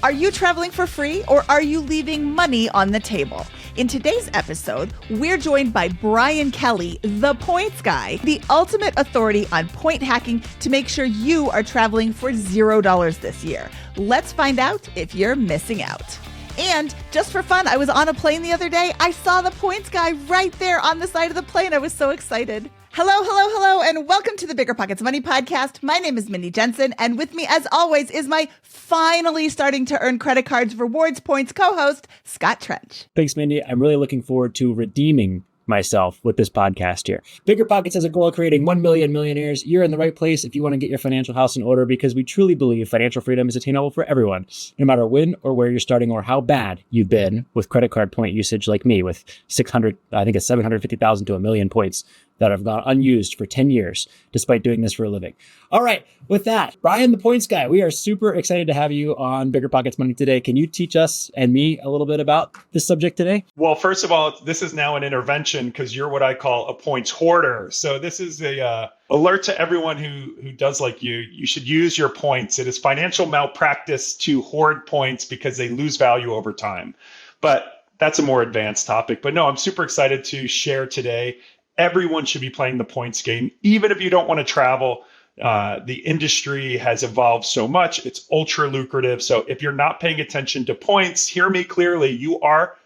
Are you traveling for free or are you leaving money on the table? In today's episode, we're joined by Brian Kelly, the points guy, the ultimate authority on point hacking to make sure you are traveling for $0 this year. Let's find out if you're missing out. And just for fun, I was on a plane the other day. I saw the points guy right there on the side of the plane. I was so excited. Hello, and welcome to the BiggerPockets Money Podcast. My name is Mindy Jensen, and with me, as always, is my finally starting to earn credit cards rewards points co-host, Scott Trench. Thanks, Mindy. I'm really looking forward to redeeming myself with this podcast here. BiggerPockets has a goal of creating 1 million millionaires. You're in the right place if you want to get your financial house in order, because we truly believe financial freedom is attainable for everyone, no matter when or where you're starting or how bad you've been with credit card point usage like me with 750,000 to 1 million points that have gone unused for 10 years, despite doing this for a living. All right, with that, Brian, the points guy, we are super excited to have you on BiggerPockets Money today. Can you teach us and me a little bit about this subject today? Well, first of all, this is now an intervention because you're what I call a points hoarder. So this is a alert to everyone who does like you should use your points. It is financial malpractice to hoard points because they lose value over time. But that's a more advanced topic. But no, I'm super excited to share today. Everyone should be playing the points game, even if you don't want to travel. The industry has evolved so much. It's ultra lucrative. So if you're not paying attention to points, hear me clearly, you are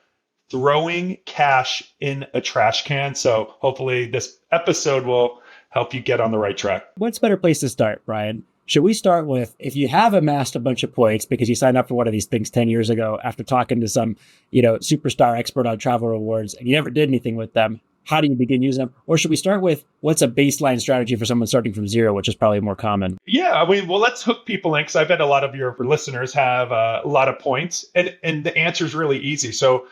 throwing cash in a trash can. So hopefully this episode will help you get on the right track. What's a better place to start, Brian? Should we start with, if you have amassed a bunch of points because you signed up for one of these things 10 years ago after talking to some, superstar expert on travel rewards and you never did anything with them, how do you begin using them? Or should we start with what's a baseline strategy for someone starting from zero, which is probably more common? Yeah, let's hook people in, because I bet a lot of your listeners have a lot of points. And the answer is really easy. So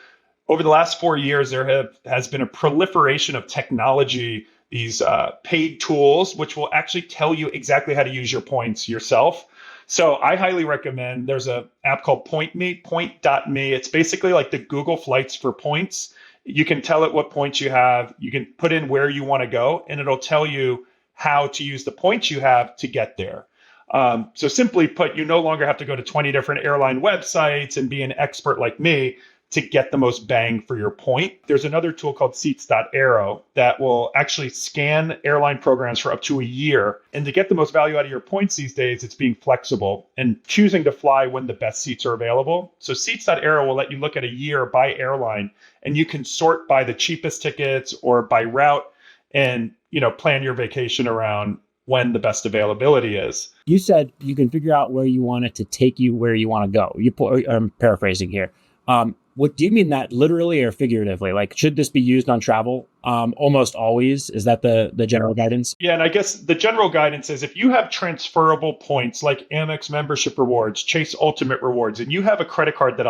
over the last 4 years, there has been a proliferation of technology, these paid tools, which will actually tell you exactly how to use your points yourself. So I highly recommend, there's an app called point.me. It's basically like the Google Flights for points. You can tell it what points you have. You can put in where you want to go, and it'll tell you how to use the points you have to get there. So simply put, you no longer have to go to 20 different airline websites and be an expert like me to get the most bang for your point. There's another tool called Seats.Aero that will actually scan airline programs for up to a year. And to get the most value out of your points these days, it's being flexible and choosing to fly when the best seats are available. So Seats.Aero will let you look at a year by airline, and you can sort by the cheapest tickets or by route and, plan your vacation around when the best availability is. You said you can figure out where you want it to take you where you want to go. I'm paraphrasing here. What do you mean that literally or figuratively? Like, should this be used on travel? Almost always. Is that the general guidance? Yeah, and I guess the general guidance is if you have transferable points like Amex membership rewards, Chase Ultimate rewards, and you have a credit card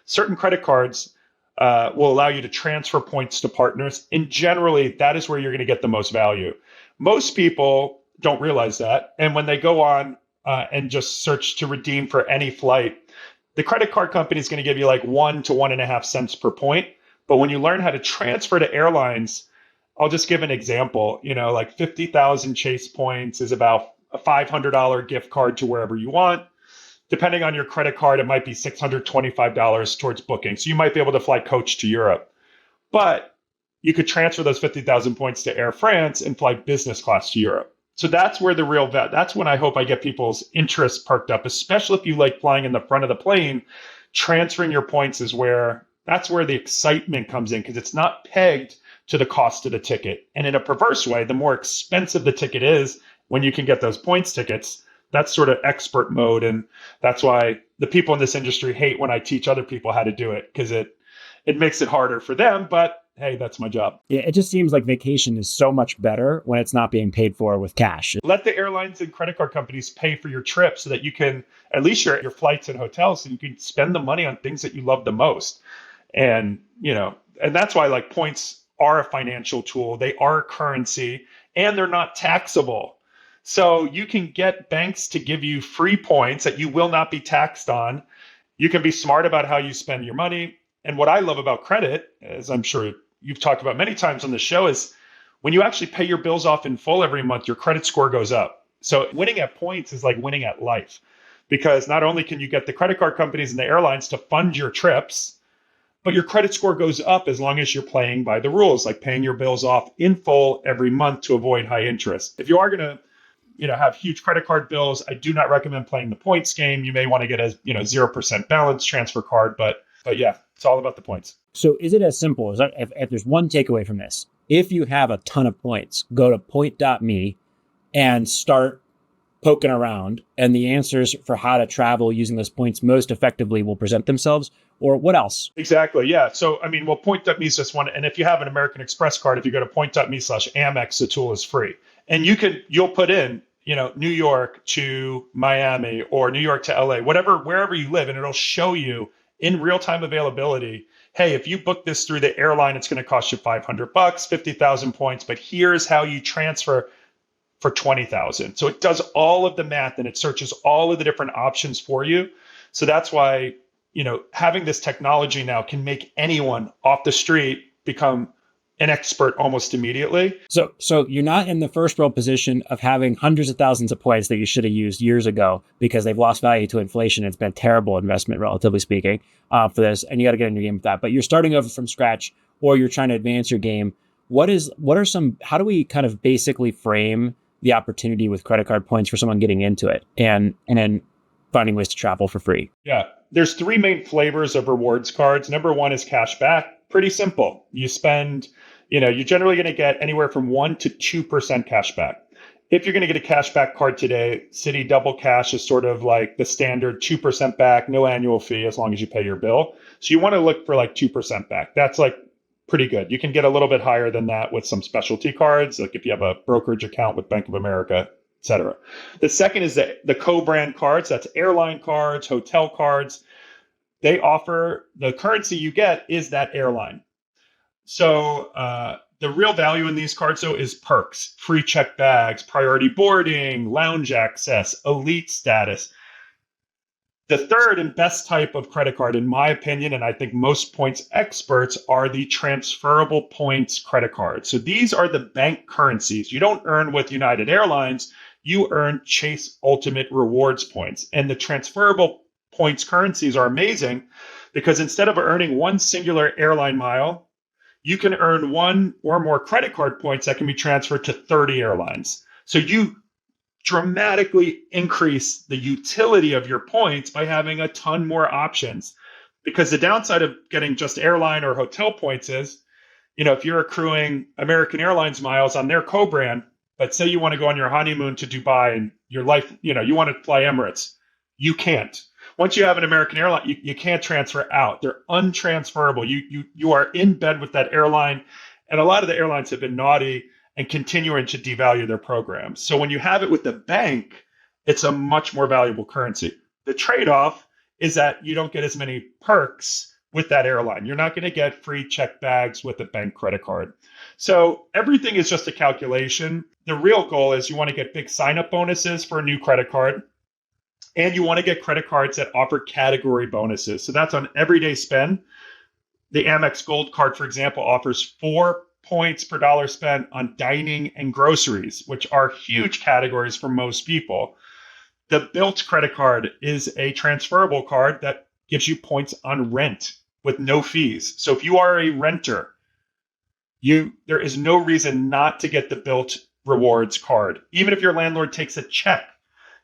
certain credit cards will allow you to transfer points to partners. And generally, that is where you're going to get the most value. Most people don't realize that. And when they go on and just search to redeem for any flight, the credit card company is going to give you like 1 to 1.5 cents per point. But when you learn how to transfer to airlines, I'll just give an example. Like 50,000 Chase points is about a $500 gift card to wherever you want. Depending on your credit card, it might be $625 towards booking. So you might be able to fly coach to Europe. But you could transfer those 50,000 points to Air France and fly business class to Europe. So that's where that's when I hope I get people's interest perked up, especially if you like flying in the front of the plane. Transferring your points that's where the excitement comes in, because it's not pegged to the cost of the ticket. And in a perverse way, the more expensive the ticket is, when you can get those points tickets, that's sort of expert mode. And that's why the people in this industry hate when I teach other people how to do it, because it makes it harder for them. But hey, that's my job. Yeah, it just seems like vacation is so much better when it's not being paid for with cash. Let the airlines and credit card companies pay for your trip so that you can, at least your flights and hotels, so you can spend the money on things that you love the most. And, and that's why like points are a financial tool. They are a currency, and they're not taxable. So you can get banks to give you free points that you will not be taxed on. You can be smart about how you spend your money. And what I love about credit, as I'm sure you've talked about many times on the show, is when you actually pay your bills off in full every month, your credit score goes up. So winning at points is like winning at life. because not only can you get the credit card companies and the airlines to fund your trips, but your credit score goes up as long as you're playing by the rules, like paying your bills off in full every month to avoid high interest. If you are going to have huge credit card bills, I do not recommend playing the points game. You may want to get a 0% balance transfer card, but yeah, it's all about the points. So is it as simple as, if there's one takeaway from this, if you have a ton of points, go to point.me and start poking around, and the answers for how to travel using those points most effectively will present themselves? Or what else? Exactly. Yeah. So, point.me is just one. And if you have an American Express card, if you go to point.me/Amex, the tool is free. And you'll put in, New York to Miami or New York to LA, wherever you live, and it'll show you in real-time availability, hey, if you book this through the airline, it's going to cost you $500, 50,000 points, but here's how you transfer for 20,000. So it does all of the math and it searches all of the different options for you. So that's why, having this technology now can make anyone off the street become an expert almost immediately. So you're not in the first world position of having hundreds of thousands of points that you should have used years ago because they've lost value to inflation. It's been a terrible investment, relatively speaking, for this. And you got to get in your game with that. But you're starting over from scratch, or you're trying to advance your game. How do we kind of basically frame the opportunity with credit card points for someone getting into it and then finding ways to travel for free? Yeah. There's three main flavors of rewards cards. Number one is cashback. Pretty simple. You spend, you're generally going to get anywhere from 1% to 2% cashback. If you're going to get a cashback card today, Citi Double Cash is sort of like the standard 2% back, no annual fee as long as you pay your bill. So you want to look for like 2% back. That's like pretty good. You can get a little bit higher than that with some specialty cards, like if you have a brokerage account with Bank of America, et cetera. The second is the co-brand cards. That's airline cards, hotel cards. They offer, the currency you get is that airline. So the real value in these cards, though, is perks: free check bags, priority boarding, lounge access, elite status. The third and best type of credit card, in my opinion, and I think most points experts, are the transferable points credit cards. So these are the bank currencies. You don't earn with United Airlines, you earn Chase Ultimate Rewards points. And the transferable points currencies are amazing because instead of earning one singular airline mile, you can earn one or more credit card points that can be transferred to 30 airlines. So you dramatically increase the utility of your points by having a ton more options. Because the downside of getting just airline or hotel points is, if you're accruing American Airlines miles on their co-brand, but say you want to go on your honeymoon to Dubai and your life, you want to fly Emirates, you can't. Once you have an American airline, you can't transfer out. They're untransferable. You are in bed with that airline. And a lot of the airlines have been naughty and continuing to devalue their programs. So when you have it with the bank, it's a much more valuable currency. The trade-off is that you don't get as many perks with that airline. You're not going to get free check bags with a bank credit card. So everything is just a calculation. The real goal is you want to get big sign-up bonuses for a new credit card. And you want to get credit cards that offer category bonuses. So that's on everyday spend. The Amex Gold card, for example, offers 4 points per dollar spent on dining and groceries, which are huge categories for most people. The Bilt credit card is a transferable card that gives you points on rent with no fees. So if you are a renter, there is no reason not to get the Bilt rewards card. Even if your landlord takes a check,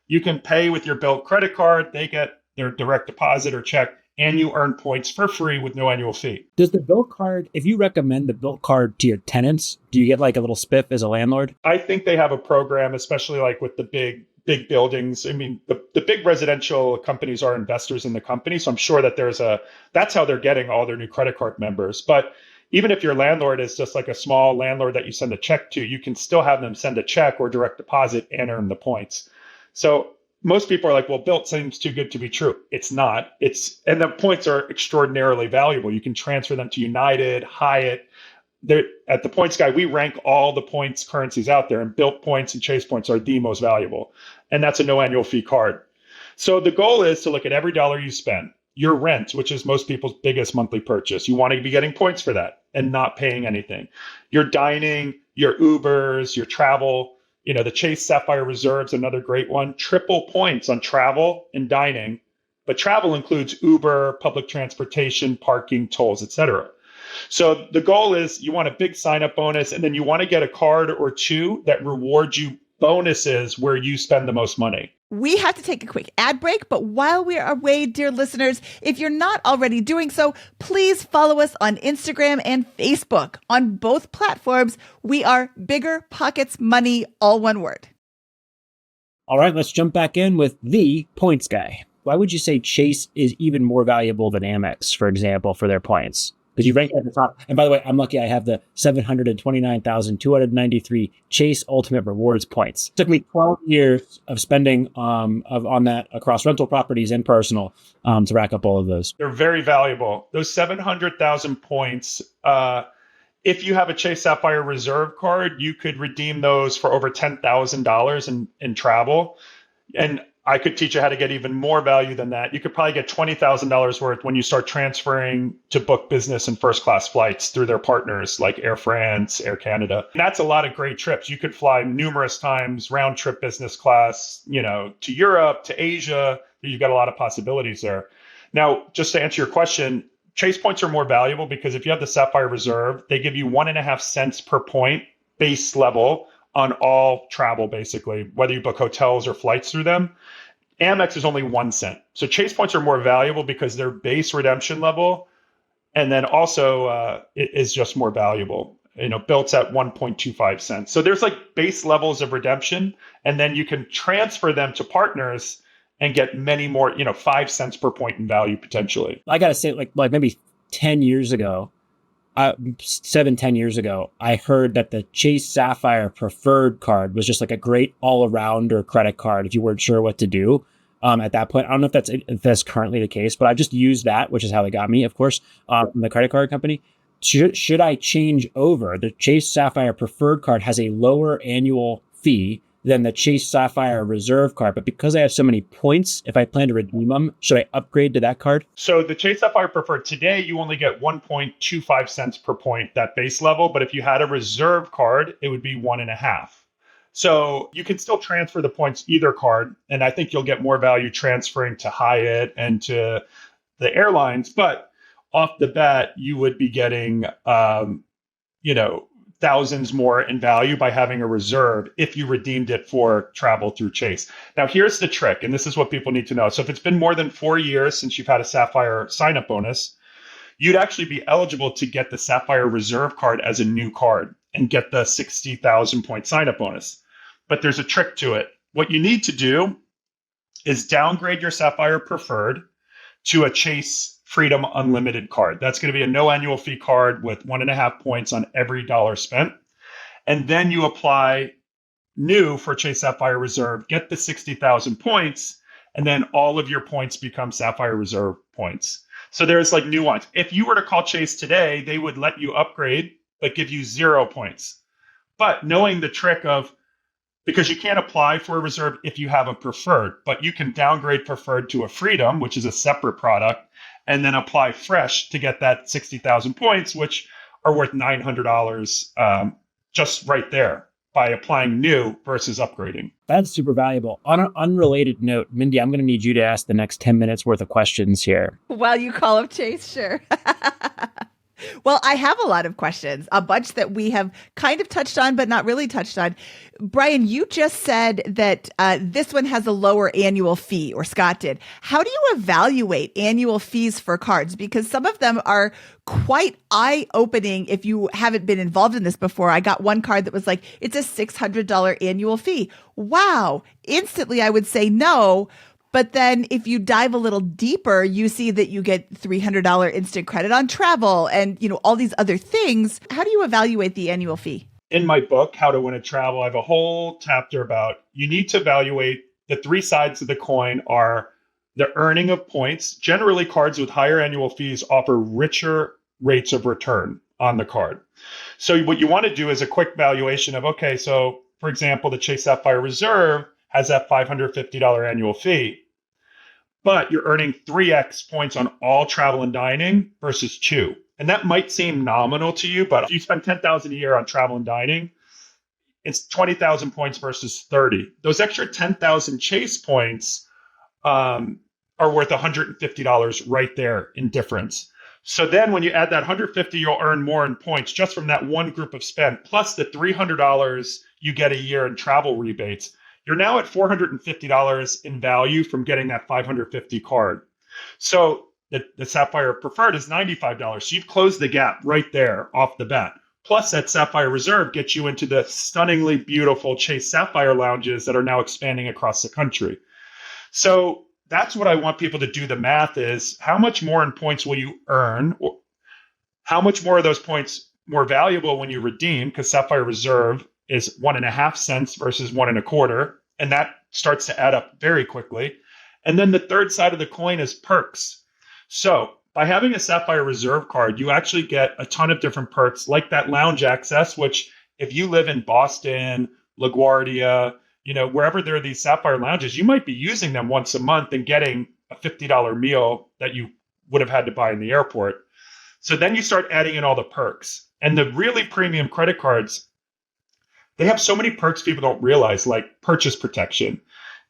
you can pay with your Bilt credit card. They get their direct deposit or check, and you earn points for free with no annual fee. Does the Bilt card, if you recommend the Bilt card to your tenants, do you get like a little spiff as a landlord? I think they have a program, especially like with the big buildings. I mean, the big residential companies are investors in the company. So I'm sure that that's how they're getting all their new credit card members. But even if your landlord is just like a small landlord that you send a check to, you can still have them send a check or direct deposit and earn the points. So most people are like, well, Bilt seems too good to be true. It's not. And the points are extraordinarily valuable. You can transfer them to United, Hyatt. At the Points Guy, we rank all the points currencies out there, and Bilt points and Chase points are the most valuable. And that's a no annual fee card. So the goal is to look at every dollar you spend. Your rent, which is most people's biggest monthly purchase, you want to be getting points for that and not paying anything. Your dining, your Ubers, your travel, The Chase Sapphire Reserve's another great one. Triple points on travel and dining, but travel includes Uber, public transportation, parking, tolls, etc. So the goal is you want a big sign-up bonus, and then you want to get a card or two that rewards you bonuses where you spend the most money. We have to take a quick ad break, but while we are away, dear listeners, if you're not already doing so, please follow us on Instagram and Facebook. On both platforms, we are BiggerPockets Money, all one word. All right, let's jump back in with the points guy. Why would you say Chase is even more valuable than Amex, for example, for their points? Because you rank at the top. And by the way, I'm lucky I have the 729,293 Chase Ultimate Rewards points. It took me 12 years of spending on that across rental properties and personal to rack up all of those. They're very valuable. Those 700,000 points, if you have a Chase Sapphire Reserve card, you could redeem those for over $10,000 in travel. And I could teach you how to get even more value than that. You could probably get $20,000 worth when you start transferring to book business and first class flights through their partners like Air France, Air Canada. And that's a lot of great trips. You could fly numerous times, round trip business class, to Europe, to Asia. You've got a lot of possibilities there. Now, just to answer your question, Chase points are more valuable because if you have the Sapphire Reserve, they give you 1.5 cents per point base level on all travel, basically, whether you book hotels or flights through them. Amex is only 1 cent. So Chase points are more valuable because their base redemption level, and then also it is just more valuable. Built at 1.25 cents. So there's like base levels of redemption, and then you can transfer them to partners and get many more, 5 cents per point in value potentially. I got to say, like maybe 10 years ago, 10 years ago, I heard that the Chase Sapphire Preferred card was just like a great all-arounder credit card if you weren't sure what to do. At that point, I don't know if that's currently the case, but I just used that, which is how they got me, of course, from the credit card company. Should I change over? The Chase Sapphire Preferred card has a lower annual fee than the Chase Sapphire Reserve card. But because I have so many points, if I plan to redeem them, should I upgrade to that card? So the Chase Sapphire Preferred today, you only get 1.25 cents per point, that base level. But if you had a Reserve card, it would be 1.5. So you can still transfer the points either card. And I think you'll get more value transferring to Hyatt and to the airlines. But off the bat, you would be getting, thousands more in value by having a Reserve if you redeemed it for travel through Chase. Now, here's the trick, and this is what people need to know. So if it's been more than 4 years since you've had a Sapphire sign-up bonus, you'd actually be eligible to get the Sapphire Reserve card as a new card and get the 60,000 point sign-up bonus. But there's a trick to it. What you need to do is downgrade your Sapphire Preferred to a Chase Freedom Unlimited card. That's going to be a no annual fee card with 1.5 points on every dollar spent. And then you apply new for Chase Sapphire Reserve, get the 60,000 points, and then all of your points become Sapphire Reserve points. So there's like nuance. If you were to call Chase today, they would let you upgrade, but give you 0 points. But knowing the trick of, because you can't apply for a Reserve if you have a Preferred, but you can downgrade Preferred to a Freedom, which is a separate product, and then apply fresh to get that 60,000 points, which are worth $900 just right there by applying new versus upgrading. That's super valuable. On an unrelated note, Mindy, I'm going to need you to ask the next 10 minutes worth of questions here. While you call up Chase, sure. Well, I have a lot of questions, a bunch that we have kind of touched on, but not really touched on. Brian, you just said that this one has a lower annual fee, or Scott did. How do you evaluate annual fees for cards? Because some of them are quite eye-opening if you haven't been involved in this before. I got one card that was like, it's a $600 annual fee. Wow. Instantly, I would say no. But then if you dive a little deeper, you see that you get $300 instant credit on travel and, all these other things. How do you evaluate the annual fee? In my book, How to Win at Travel, I have a whole chapter about you need to evaluate the 3 sides of the coin are the earning of points. Generally, cards with higher annual fees offer richer rates of return on the card. So what you want to do is a quick valuation of, okay, so for example, the Chase Sapphire Reserve has that $550 annual fee, but you're earning 3x points on all travel and dining versus 2. And that might seem nominal to you, but if you spend $10,000 a year on travel and dining, it's 20,000 points versus 30. Those extra 10,000 Chase points are worth $150 right there in difference. So then when you add that 150, you'll earn more in points just from that one group of spend, plus the $300 you get a year in travel rebates. You're now at $450 in value from getting that 550 card. So the Sapphire Preferred is $95. So you've closed the gap right there off the bat. Plus that Sapphire Reserve gets you into the stunningly beautiful Chase Sapphire lounges that are now expanding across the country. So that's what I want people to do. The math is how much more in points will you earn? How much more of those points more valuable when you redeem? Because Sapphire Reserve is 1.5 cents versus 1.25. And that starts to add up very quickly. And then the third side of the coin is perks. So by having a Sapphire Reserve card, you actually get a ton of different perks like that lounge access, which if you live in Boston, LaGuardia, wherever there are these Sapphire lounges, you might be using them once a month and getting a $50 meal that you would have had to buy in the airport. So then you start adding in all the perks. And the really premium credit cards, they have so many perks people don't realize, like purchase protection.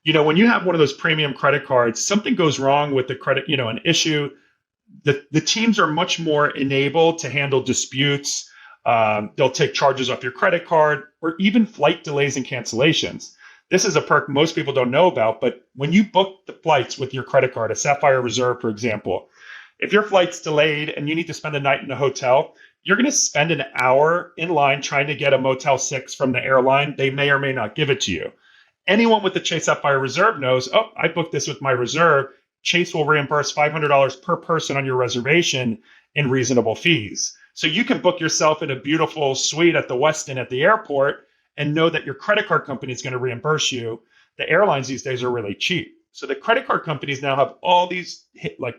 When you have one of those premium credit cards, something goes wrong with the credit, an issue, the teams are much more enabled to handle disputes. They'll take charges off your credit card or even flight delays and cancellations. This is a perk most people don't know about, but when you book the flights with your credit card, a Sapphire Reserve, for example, if your flight's delayed and you need to spend a night in a hotel, you're going to spend an hour in line trying to get a Motel 6 from the airline. They may or may not give it to you. Anyone with the Chase Sapphire Reserve knows, I booked this with my reserve. Chase will reimburse $500 per person on your reservation in reasonable fees. So you can book yourself in a beautiful suite at the Westin at the airport and know that your credit card company is going to reimburse you. The airlines these days are really cheap. So the credit card companies now have all these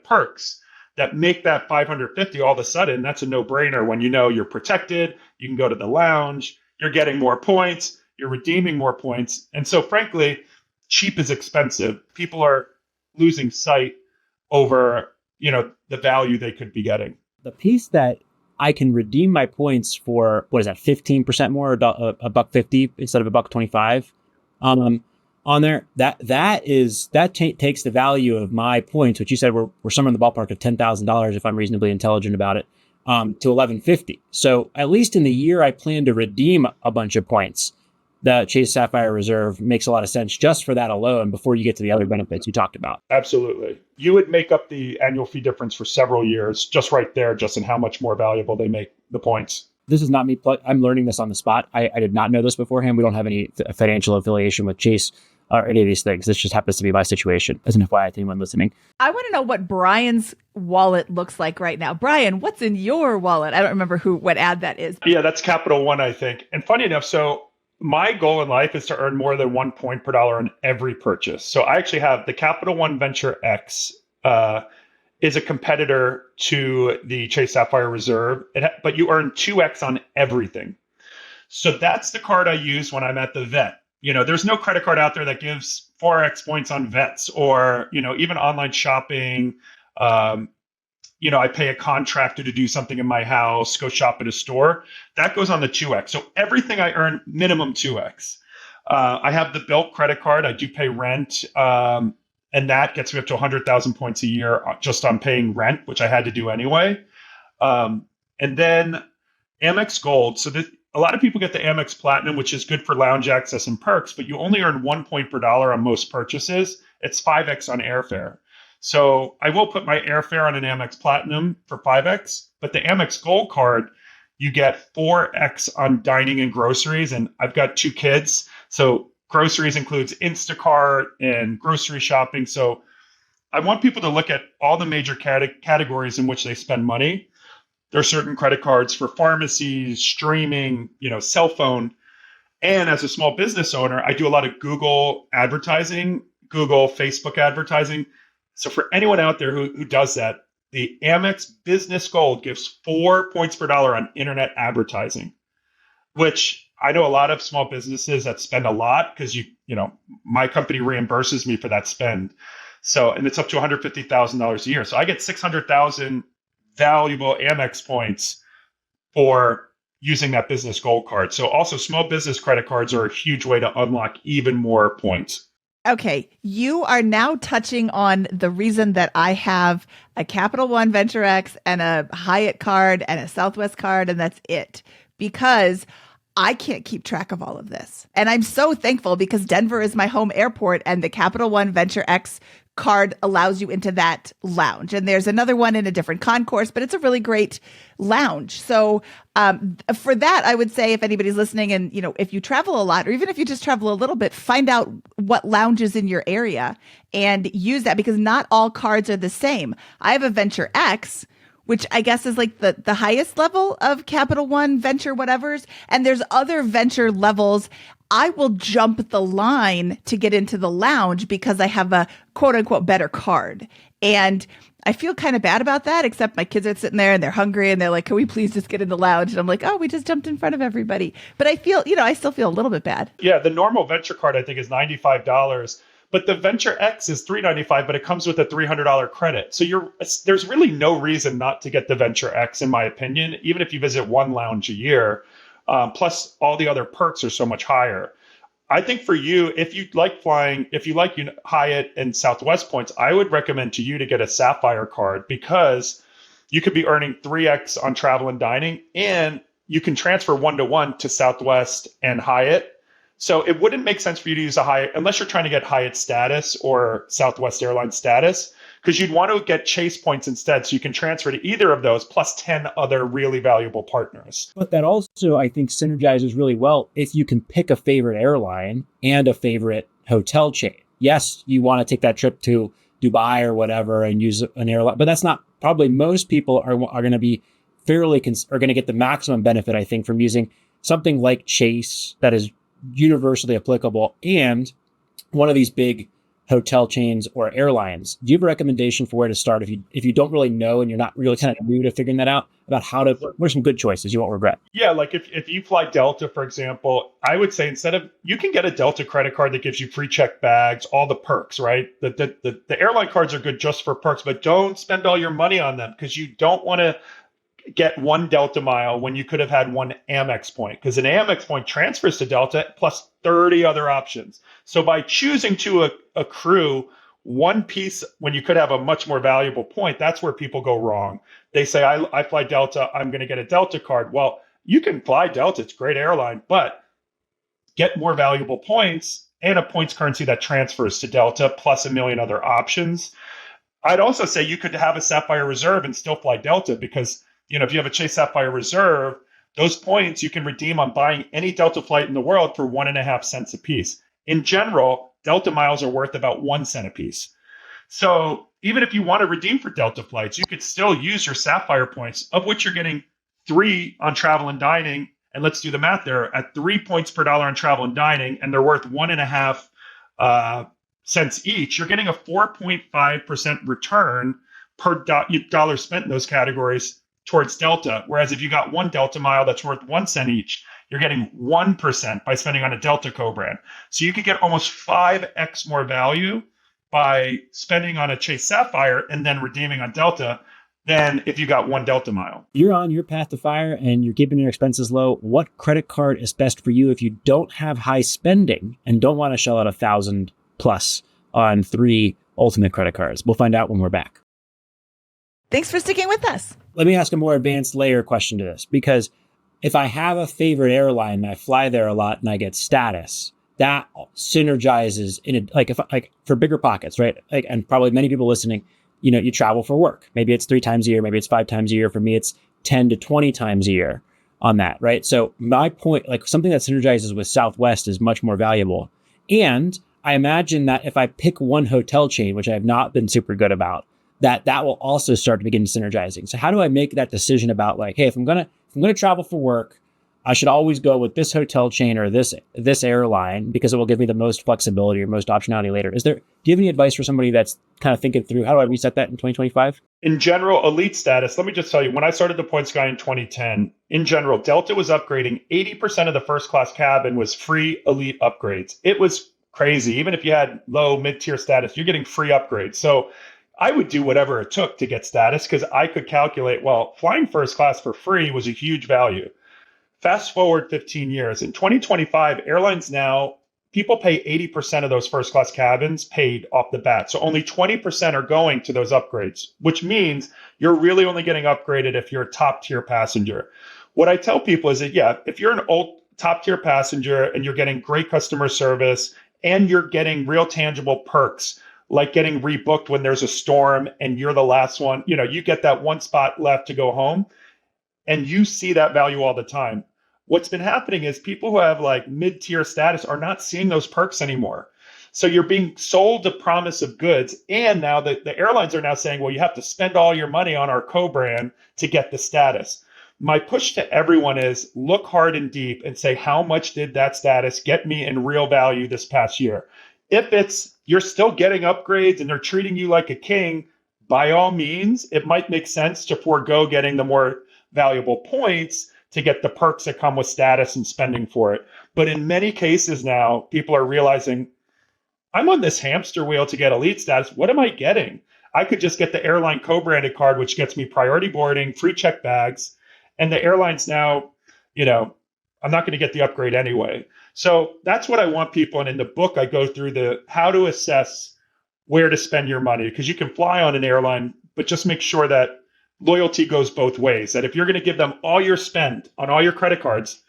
perks that make that 550 all of a sudden. That's a no-brainer when you're protected. You can go to the lounge. You're getting more points. You're redeeming more points. And so frankly, cheap is expensive. People are losing sight over, the value they could be getting. The piece that I can redeem my points for, 15% more, or $1.50 instead of $1.25 on there. That takes the value of my points, which you said were somewhere in the ballpark of $10,000 if I'm reasonably intelligent about it, to $11.50. So at least in the year I plan to redeem a bunch of points, the Chase Sapphire Reserve makes a lot of sense just for that alone before you get to the other benefits you talked about. Absolutely. You would make up the annual fee difference for several years just right there, just in how much more valuable they make the points. This is not me. I'm learning this on the spot. I did not know this beforehand. We don't have any financial affiliation with Chase or any of these things. This just happens to be my situation, as an FYI to anyone listening. I want to know what Brian's wallet looks like right now. Brian, what's in your wallet? I don't remember what ad that is. Yeah, that's Capital One, I think. And funny enough, so my goal in life is to earn more than 1 point per dollar on every purchase. So I actually have the Capital One Venture X is a competitor to the Chase Sapphire Reserve, but you earn 2x on everything. So that's the card I use when I'm at the vet. There's no credit card out there that gives 4x points on vets or, even online shopping. I pay a contractor to do something in my house, go shop at a store. That goes on the 2x. So everything I earn, minimum 2x. I have the Bilt credit card. I do pay rent. And that gets me up to 100,000 points a year just on paying rent, which I had to do anyway. And then Amex Gold. So a lot of people get the Amex Platinum, which is good for lounge access and perks, but you only earn 1 point per dollar on most purchases. It's 5x on airfare. So I will put my airfare on an Amex Platinum for 5x, but the Amex Gold card, you get 4x on dining and groceries. And I've got 2 kids. So groceries includes Instacart and grocery shopping. So I want people to look at all the major categories in which they spend money. There are certain credit cards for pharmacies, streaming, cell phone. And as a small business owner, I do a lot of Google advertising, Google, Facebook advertising. So for anyone out there who does that, the Amex Business Gold gives 4 points per dollar on internet advertising, which I know a lot of small businesses that spend a lot because my company reimburses me for that spend. So, and it's up to $150,000 a year. So I get 600,000 valuable Amex points for using that business gold card. So also small business credit cards are a huge way to unlock even more points. Okay, you are now touching on the reason that I have a Capital One Venture X and a Hyatt card and a Southwest card, and that's it. Because I can't keep track of all of this. And I'm so thankful because Denver is my home airport and the Capital One Venture X card allows you into that lounge. And there's another one in a different concourse, but it's a really great lounge. So for that, I would say if anybody's listening and, if you travel a lot, or even if you just travel a little bit, find out what lounge is in your area and use that because not all cards are the same. I have a Venture X, which I guess is like the highest level of Capital One Venture whatevers. And there's other venture levels. I will jump the line to get into the lounge because I have a quote unquote better card. And I feel kind of bad about that, except my kids are sitting there and they're hungry and they're like, can we please just get in the lounge? And I'm like, oh, we just jumped in front of everybody. But I feel, I still feel a little bit bad. Yeah, the normal venture card I think is $95. But the Venture X is $395, but it comes with a $300 credit. So there's really no reason not to get the Venture X, in my opinion, even if you visit one lounge a year. Plus, all the other perks are so much higher. I think for you, if you like flying, if you like Hyatt and Southwest points, I would recommend to you to get a Sapphire card because you could be earning 3x on travel and dining, and you can transfer one-to-one to Southwest and Hyatt. So it wouldn't make sense for you to use a Hyatt unless you're trying to get Hyatt status or Southwest Airlines status, because you'd want to get Chase points instead. So you can transfer to either of those plus 10 other really valuable partners. But that also, I think, synergizes really well if you can pick a favorite airline and a favorite hotel chain. Yes, you want to take that trip to Dubai or whatever and use an airline, but that's not probably most people are going to be are going to get the maximum benefit, I think, from using something like Chase that is universally applicable and one of these big hotel chains or airlines. Do you have a recommendation for where to start if you don't really know and you're not really kind of new to figuring that out about what are some good choices you won't regret? Yeah, like if you fly Delta, for example, I would say you can get a Delta credit card that gives you free checked bags, all the perks, right? The airline cards are good just for perks, but don't spend all your money on them because you don't want to get one Delta mile when you could have had one Amex point, because an Amex point transfers to Delta plus 30 other options. So by choosing to accrue one piece when you could have a much more valuable point, that's where people go wrong. They say, I fly Delta, I'm going to get a Delta card. Well, you can fly Delta, it's a great airline, but get more valuable points and a points currency that transfers to Delta plus a million other options. I'd also say you could have a Sapphire Reserve and still fly Delta because if you have a Chase Sapphire Reserve, those points you can redeem on buying any Delta flight in the world for 1.5 cents a piece. In general, Delta miles are worth about 1 cent a piece. So even if you want to redeem for Delta flights, you could still use your Sapphire points, of which you're getting 3 on travel and dining. And let's do the math there. At 3 points per dollar on travel and dining, and they're worth 1.5 cents each, you're getting a 4.5% return per dollar spent in those categories towards Delta. Whereas if you got one Delta mile that's worth 1 cent each, you're getting 1% by spending on a Delta co-brand. So you could get almost 5x more value by spending on a Chase Sapphire and then redeeming on Delta than if you got one Delta mile. You're on your path to fire and you're keeping your expenses low. What credit card is best for you if you don't have high spending and don't want to shell out $1,000+ on 3 ultimate credit cards? We'll find out when we're back. Thanks for sticking with us. Let me ask a more advanced layer question to this, because if I have a favorite airline and I fly there a lot and I get status, that synergizes for BiggerPockets, right? And probably many people listening, you travel for work. Maybe it's 3 times a year, maybe it's 5 times a year. For me, it's 10 to 20 times a year on that, right? So my point, something that synergizes with Southwest is much more valuable. And I imagine that if I pick one hotel chain, which I have not been super good about, that will also start to begin synergizing. So how do I make that decision about hey, if I'm gonna travel for work, I should always go with this hotel chain or this airline because it will give me the most flexibility or most optionality later. Do you have any advice for somebody that's kind of thinking through how do I reset that in 2025? In general, elite status, let me just tell you, when I started the Points Guy in 2010, in general, Delta was upgrading 80% of the first class cabin was free elite upgrades. It was crazy. Even if you had low mid-tier status, you're getting free upgrades. So I would do whatever it took to get status because I could calculate, flying first class for free was a huge value. Fast forward 15 years. In 2025, airlines now, people pay 80% of those first class cabins paid off the bat. So only 20% are going to those upgrades, which means you're really only getting upgraded if you're a top tier passenger. What I tell people is that, yeah, if you're an old top tier passenger and you're getting great customer service and you're getting real tangible perks, like getting rebooked when there's a storm and you're the last one, you get that one spot left to go home and you see that value all the time. What's been happening is people who have like mid-tier status are not seeing those perks anymore. So you're being sold the promise of goods. And now the airlines are now saying, well, you have to spend all your money on our co-brand to get the status. My push to everyone is look hard and deep and say, how much did that status get me in real value this past year? If it's you're still getting upgrades and they're treating you like a king, by all means, it might make sense to forego getting the more valuable points to get the perks that come with status and spending for it. But in many cases now, people are realizing, I'm on this hamster wheel to get elite status. What am I getting? I could just get the airline co-branded card, which gets me priority boarding, free check bags. And the airlines now, I'm not going to get the upgrade anyway. So that's what I want people. And in the book, I go through the how to assess where to spend your money, because you can fly on an airline, but just make sure that loyalty goes both ways. That if you're going to give them all your spend on all your credit cards,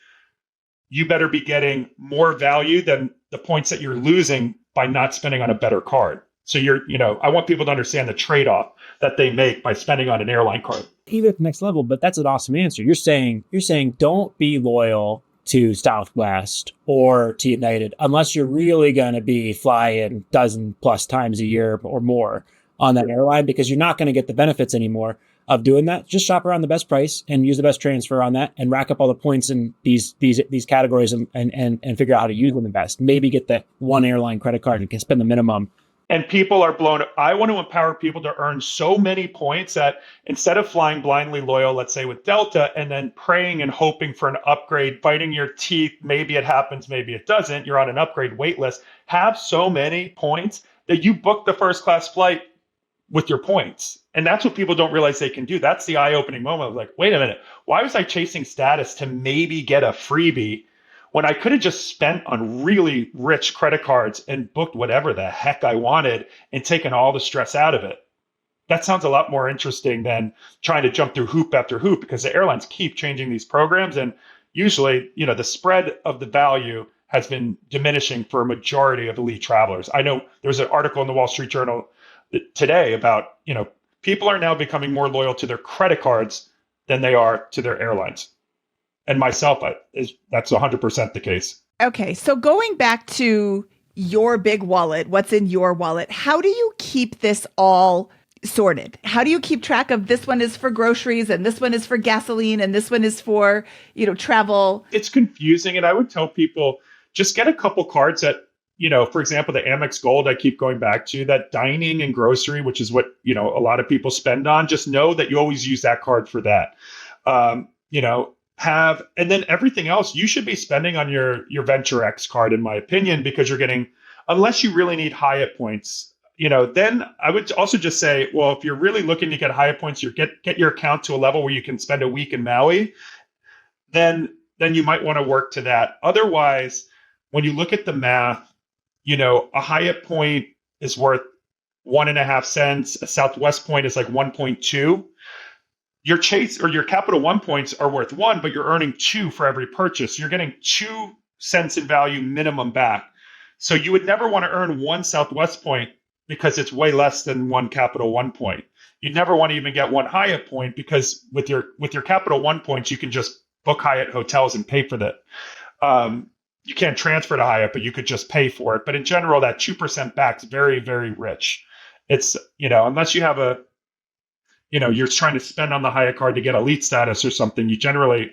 you better be getting more value than the points that you're losing by not spending on a better card. So I want people to understand the trade-off that they make by spending on an airline card. Even at the next level, but that's an awesome answer. You're saying don't be loyal to Southwest or to United unless you're really going to be flying dozen plus times a year or more on that airline, because you're not going to get the benefits anymore of doing that. Just shop around the best price and use the best transfer on that and rack up all the points in these categories and figure out how to use them the best. Maybe get the one airline credit card and can spend the minimum. And people are blown up. I want to empower people to earn so many points that instead of flying blindly loyal, let's say with Delta, and then praying and hoping for an upgrade, biting your teeth, maybe it happens, maybe it doesn't, you're on an upgrade wait list, have so many points that you book the first class flight with your points. And that's what people don't realize they can do. That's the eye-opening moment of like, wait a minute, why was I chasing status to maybe get a freebie when I could have just spent on really rich credit cards and booked whatever the heck I wanted and taken all the stress out of it? That sounds a lot more interesting than trying to jump through hoop after hoop, because the airlines keep changing these programs. And usually, the spread of the value has been diminishing for a majority of elite travelers. I know there's an article in the Wall Street Journal today about, people are now becoming more loyal to their credit cards than they are to their airlines. And myself, that's 100% the case. Okay, so going back to your big wallet, what's in your wallet, how do you keep this all sorted? How do you keep track of this one is for groceries and this one is for gasoline and this one is for, travel? It's confusing. And I would tell people, just get a couple cards that, for example, the Amex Gold I keep going back to, that dining and grocery, which is what, a lot of people spend on. Just know that you always use that card for that. And then everything else you should be spending on your Venture X card, in my opinion, because you're getting, unless you really need Hyatt points, then I would also just say, well, if you're really looking to get Hyatt points, you get your account to a level where you can spend a week in Maui, then you might want to work to that. Otherwise, when you look at the math, a Hyatt point is worth 1.5 cents. A Southwest point is like 1.2. Your Chase or your Capital One points are worth 1, but you're earning 2 for every purchase. You're getting 2 cents in value minimum back. So you would never want to earn 1 Southwest point because it's way less than 1 Capital One point. You'd never want to even get 1 Hyatt point, because with your Capital One points, you can just book Hyatt hotels and pay for that. You can't transfer to Hyatt, but you could just pay for it. But in general, that 2% back is very, very rich. It's, unless you have you're trying to spend on the Hyatt card to get elite status or something,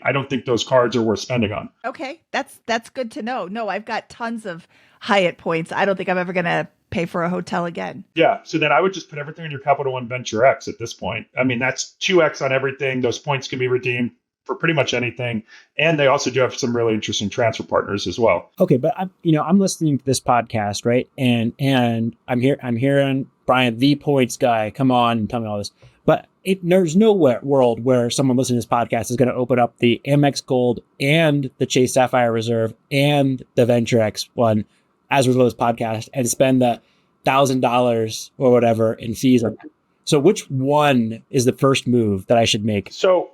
I don't think those cards are worth spending on. Okay. That's good to know. No, I've got tons of Hyatt points. I don't think I'm ever going to pay for a hotel again. Yeah. So then I would just put everything in your Capital One Venture X at this point. I mean, that's 2X on everything. Those points can be redeemed for pretty much anything. And they also do have some really interesting transfer partners as well. Okay. But I'm listening to this podcast, right? And I'm hearing Brian, the points guy, come on and tell me all this. But there's no world where someone listening to this podcast is going to open up the Amex Gold and the Chase Sapphire Reserve and the VentureX one as a result of this podcast and spend the $1,000 or whatever in fees on that. So which one is the first move that I should make? So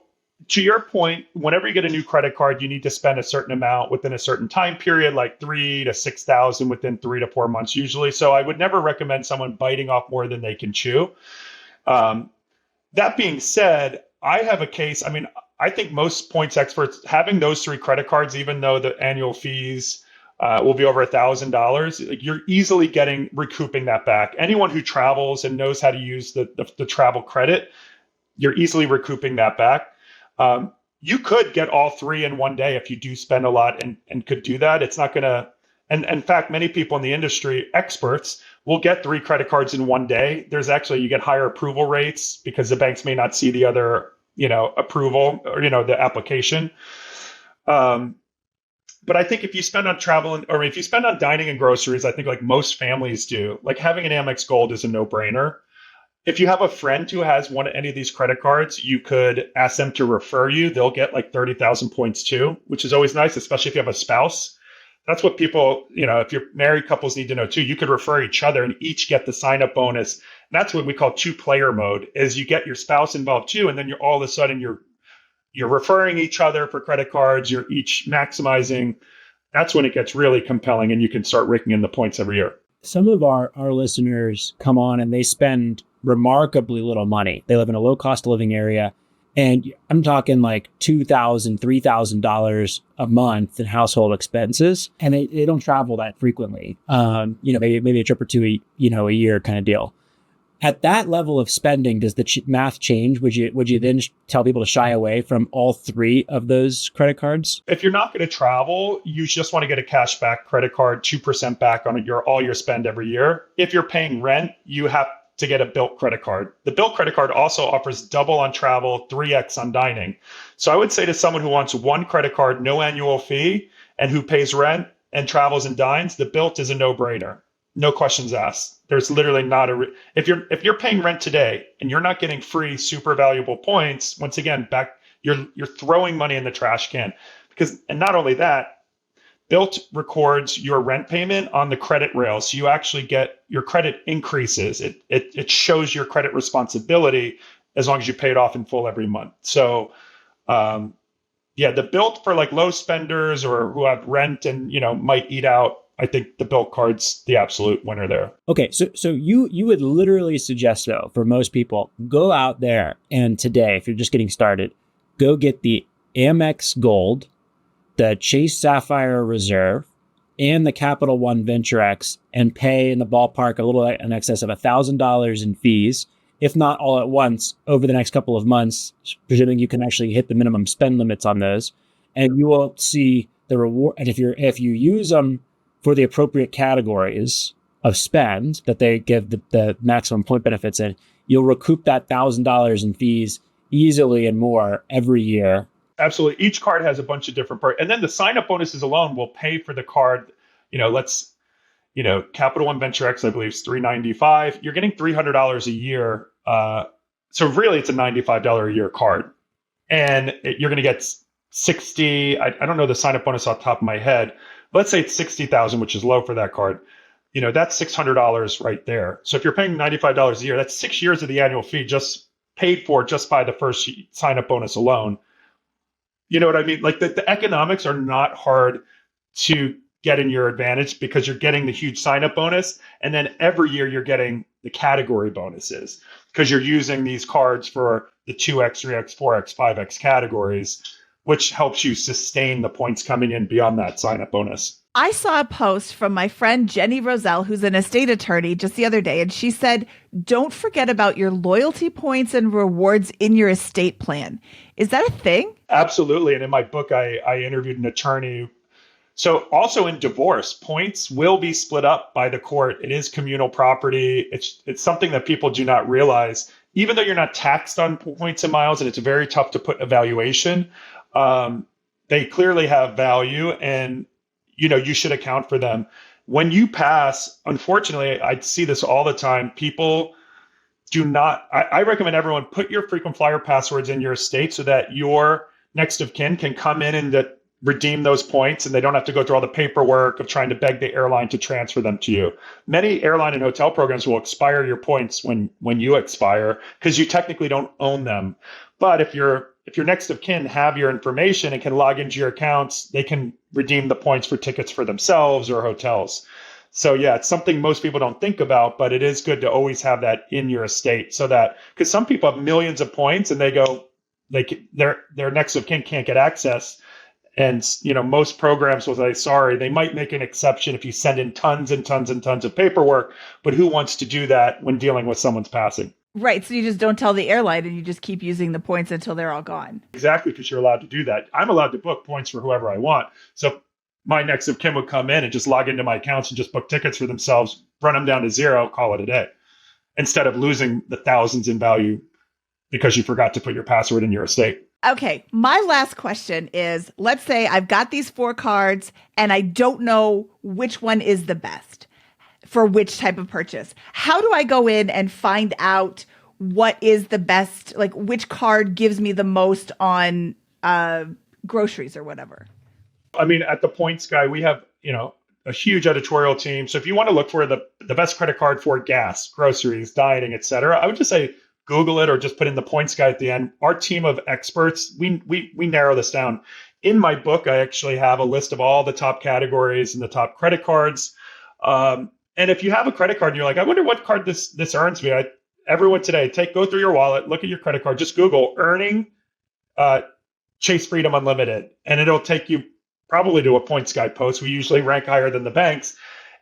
to your point, whenever you get a new credit card, you need to spend a certain amount within a certain time period, like 3,000 to 6,000 within 3 to 4 months usually. So I would never recommend someone biting off more than they can chew. That being said, I have a case. I mean, I think most points experts having those 3 credit cards, even though the annual fees will be over $1,000, you're easily recouping that back. Anyone who travels and knows how to use the travel credit, you're easily recouping that back. You could get all 3 in one day if you do spend a lot and could do that. It's not going to, and in fact, many people in the industry, experts, will get 3 credit cards in one day. You get higher approval rates because the banks may not see the other, approval or, the application. But I think if you spend on travel or if you spend on dining and groceries, I think like most families do, like having an Amex Gold is a no-brainer. If you have a friend who has any of these credit cards, you could ask them to refer you. They'll get like 30,000 points too, which is always nice, especially if you have a spouse. That's what people, if you're married couples need to know too. You could refer each other and each get the sign-up bonus. And that's what we call 2-player mode, is you get your spouse involved too, and then you're all of a sudden you're referring each other for credit cards. You're each maximizing. That's when it gets really compelling, and you can start raking in the points every year. Some of our listeners come on and they spend remarkably little money. They live in a low cost of living area. And I'm talking like $2,000, $3,000 a month in household expenses. And they don't travel that frequently. Maybe a trip or two, a year kind of deal. At that level of spending, does the math change? Would you then tell people to shy away from all 3 of those credit cards? If you're not going to travel, you just want to get a cashback credit card, 2% back on all your spend every year. If you're paying rent, you have to get a Bilt credit card. The Bilt credit card also offers double on travel, 3x on dining. So I would say to someone who wants 1 credit card, no annual fee, and who pays rent and travels and dines, the Bilt is a no-brainer. No questions asked. There's literally not if you're paying rent today and you're not getting free super valuable points, once again, you're throwing money in the trash can. And not only that, Bilt records your rent payment on the credit rail. So you actually get your credit increases. It shows your credit responsibility as long as you pay it off in full every month. So the Bilt for like low spenders or who have rent and might eat out, I think the Bilt card's the absolute winner there. Okay, so you would literally suggest, though, for most people, go out there and today, if you're just getting started, go get the Amex Gold, the Chase Sapphire Reserve, and the Capital One VentureX, and pay in the ballpark a little in excess of $1,000 in fees, if not all at once, over the next couple of months, presuming you can actually hit the minimum spend limits on those, and you will see the reward. And if you use them for the appropriate categories of spend that they give the maximum point benefits in, you'll recoup that $1,000 in fees easily and more every year. Absolutely. Each card has a bunch of different parts. And then the sign-up bonuses alone will pay for the card. Capital One VentureX, I believe, is $395. You're getting $300 a year. So really, it's a $95 a year card. And you're going to get 60. I don't know the sign-up bonus off the top of my head. Let's say it's 60,000, which is low for that card. That's $600 right there. So if you're paying $95 a year, that's 6 years of the annual fee just paid for just by the first sign-up bonus alone. You know what I mean? Like the economics are not hard to get in your advantage because you're getting the huge sign-up bonus. And then every year you're getting the category bonuses because you're using these cards for the 2x, 3x, 4x, 5x categories, which helps you sustain the points coming in beyond that sign-up bonus. I saw a post from my friend Jenny Roselle, who's an estate attorney, just the other day, and she said, don't forget about your loyalty points and rewards in your estate plan. Is that a thing? Absolutely. And in my book, I interviewed an attorney. So also in divorce, points will be split up by the court. It is communal property. It's something that people do not realize. Even though you're not taxed on points and miles, and it's very tough to put a valuation, they clearly have value, and you should account for them. When you pass, unfortunately, I see this all the time. People do not, I recommend everyone put your frequent flyer passwords in your estate so that your next of kin can come in and redeem those points, and they don't have to go through all the paperwork of trying to beg the airline to transfer them to you. Many airline and hotel programs will expire your points when you expire because you technically don't own them. But if your next of kin have your information and can log into your accounts, they can redeem the points for tickets for themselves or hotels. So yeah, it's something most people don't think about, but it is good to always have that in your estate so that, because some people have millions of points and they go, their next of kin can't get access. And, most programs will say, sorry, they might make an exception if you send in tons and tons and tons of paperwork, but who wants to do that when dealing with someone's passing? Right. So you just don't tell the airline and you just keep using the points until they're all gone. Exactly, because you're allowed to do that. I'm allowed to book points for whoever I want. So my next of kin would come in and just log into my accounts and just book tickets for themselves, run them down to zero, call it a day, instead of losing the thousands in value because you forgot to put your password in your estate. Okay, my last question is, let's say I've got these 4 cards and I don't know which one is the best for which type of purchase. How do I go in and find out what is the best, like which card gives me the most on groceries or whatever? I mean, at the Points Guy, we have, a huge editorial team. So if you want to look for the best credit card for gas, groceries, dining, et cetera, I would just say Google it or just put in the Points Guy at the end. Our team of experts, we narrow this down. In my book, I actually have a list of all the top categories and the top credit cards. And if you have a credit card and you're like, I wonder what card this earns me. Everyone today, go through your wallet, look at your credit card, just Google earning Chase Freedom Unlimited, and it'll take you probably to a Points Guy post. We usually rank higher than the banks,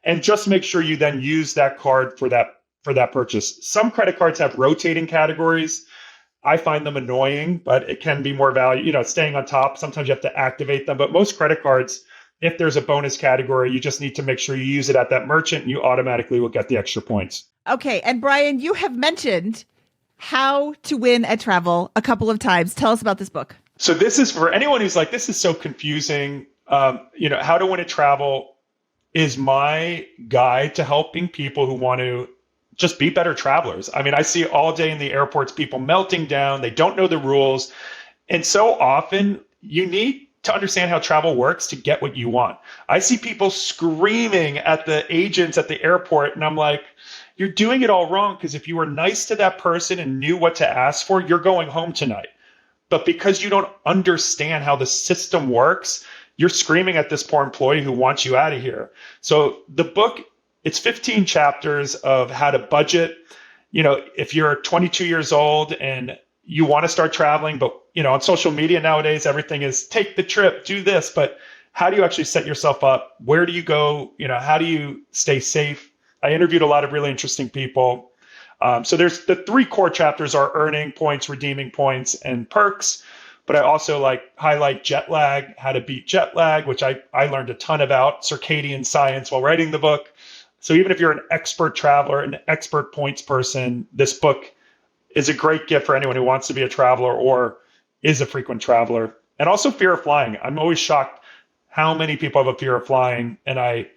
and just make sure you then use that card for that purchase. Some credit cards have rotating categories. I find them annoying, but it can be more value, staying on top. Sometimes you have to activate them, but most credit cards, if there's a bonus category, you just need to make sure you use it at that merchant and you automatically will get the extra points. Okay. And Brian, you have mentioned How to Win at Travel a couple of times. Tell us about this book. So this is for anyone who's like, this is so confusing. How to Win at Travel is my guide to helping people who want to just be better travelers. I mean, I see all day in the airports, people melting down. They don't know the rules. And so often you need to understand how travel works to get what you want. I see people screaming at the agents at the airport, and I'm like, you're doing it all wrong, because if you were nice to that person and knew what to ask for, you're going home tonight. But because you don't understand how the system works, you're screaming at this poor employee who wants you out of here. So the book, it's 15 chapters of how to budget. If you're 22 years old and you want to start traveling, but on social media nowadays, everything is take the trip, do this, but how do you actually set yourself up? Where do you go? How do you stay safe? I interviewed a lot of really interesting people. So there's the 3 core chapters are earning points, redeeming points, and perks. But I also highlight jet lag, how to beat jet lag, which I learned a ton about circadian science while writing the book. So even if you're an expert traveler, an expert points person, this book is a great gift for anyone who wants to be a traveler or is a frequent traveler. And also fear of flying. I'm always shocked how many people have a fear of flying. And I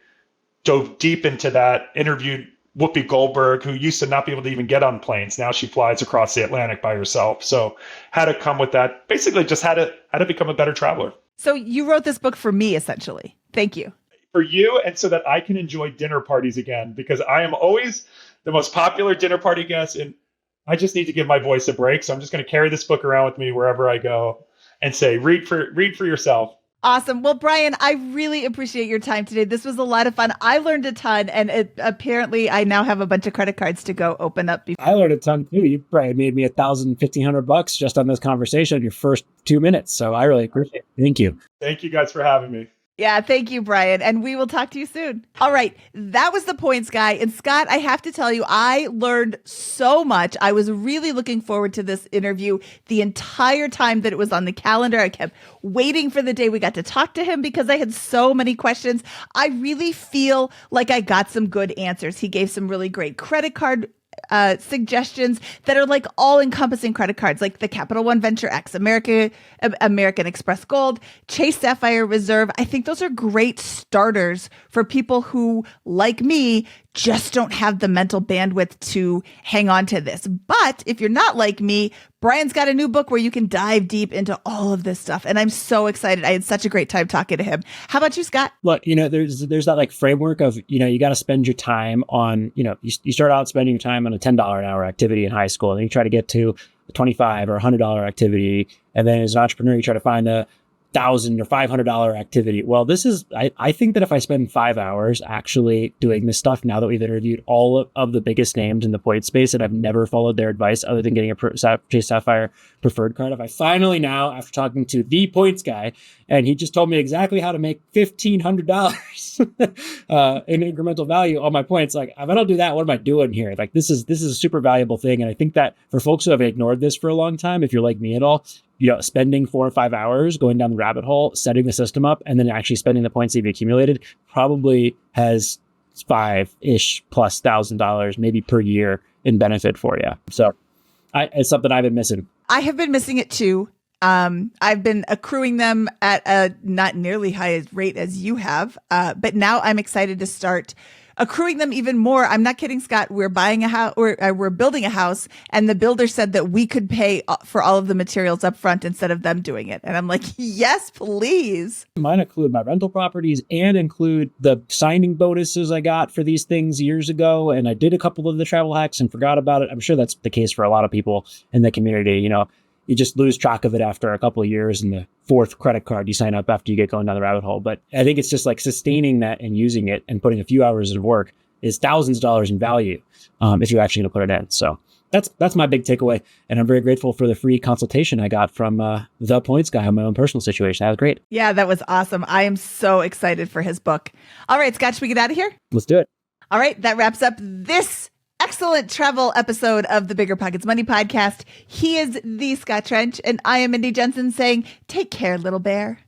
dove deep into that, interviewed Whoopi Goldberg, who used to not be able to even get on planes. Now she flies across the Atlantic by herself. So how to come with that, basically just how to become a better traveler. So you wrote this book for me, essentially. Thank you. For you, and so that I can enjoy dinner parties again, because I am always the most popular dinner party guest, and I just need to give my voice a break. So I'm just going to carry this book around with me wherever I go and say, read for yourself. Awesome. Well, Brian, I really appreciate your time today. This was a lot of fun. I learned a ton, and apparently I now have a bunch of credit cards to go open up. I learned a ton too. You probably made me $1,000, $1,500 just on this conversation in your first 2 minutes. So I really appreciate it. Thank you. Thank you guys for having me. Yeah, thank you, Brian. And we will talk to you soon. All right. That was the Points Guy. And Scott, I have to tell you, I learned so much. I was really looking forward to this interview the entire time that it was on the calendar. I kept waiting for the day we got to talk to him because I had so many questions. I really feel like I got some good answers. He gave some really great credit card suggestions that are like all encompassing credit cards, like the Capital One Venture X, American Express Gold, Chase Sapphire Reserve. I think those are great starters for people who, like me, just don't have the mental bandwidth to hang on to this. But if you're not like me, Brian's got a new book where you can dive deep into all of this stuff. And I'm so excited. I had such a great time talking to him. How about you, Scott? Look, there's that like framework of, you got to spend your time on, you start out spending your time on a $10 an hour activity in high school, and then you try to get to a $25 or $100 activity. And then as an entrepreneur, you try to find a $1,000 or $500 activity. Well, I think that if I spend 5 hours actually doing this stuff, now that we've interviewed all of the biggest names in the point space, and I've never followed their advice other than getting a Chase Sapphire preferred card. If I finally now, after talking to the points guy, and he just told me exactly how to make $1,500 in incremental value on my points, like, if I don't do that, what am I doing here? Like, this is a super valuable thing. And I think that for folks who have ignored this for a long time, if you're like me at all, spending 4 or 5 hours going down the rabbit hole, setting the system up, and then actually spending the points that you've accumulated probably has $5-ish plus $1,000 maybe per year in benefit for you. So it's something I've been missing. I have been missing it too. I've been accruing them at a not nearly high rate as you have, but now I'm excited to start accruing them even more. I'm not kidding, Scott. We're buying a house, or we're building a house, and the builder said that we could pay for all of the materials up front instead of them doing it. And I'm like, yes, please. Mine include my rental properties and include the signing bonuses I got for these things years ago. And I did a couple of the travel hacks and forgot about it. I'm sure that's the case for a lot of people in the community. You just lose track of it after a couple of years, and the fourth credit card you sign up after you get going down the rabbit hole. But I think it's just like sustaining that and using it and putting a few hours of work is thousands of dollars in value if you're actually going to put it in. So that's my big takeaway. And I'm very grateful for the free consultation I got from the points guy on my own personal situation. That was great. Yeah, that was awesome. I am so excited for his book. All right, Scott, should we get out of here? Let's do it. All right, that wraps up this excellent travel episode of the BiggerPockets Money Podcast. He is the Scott Trench, and I am Mindy Jensen saying, take care, little bear.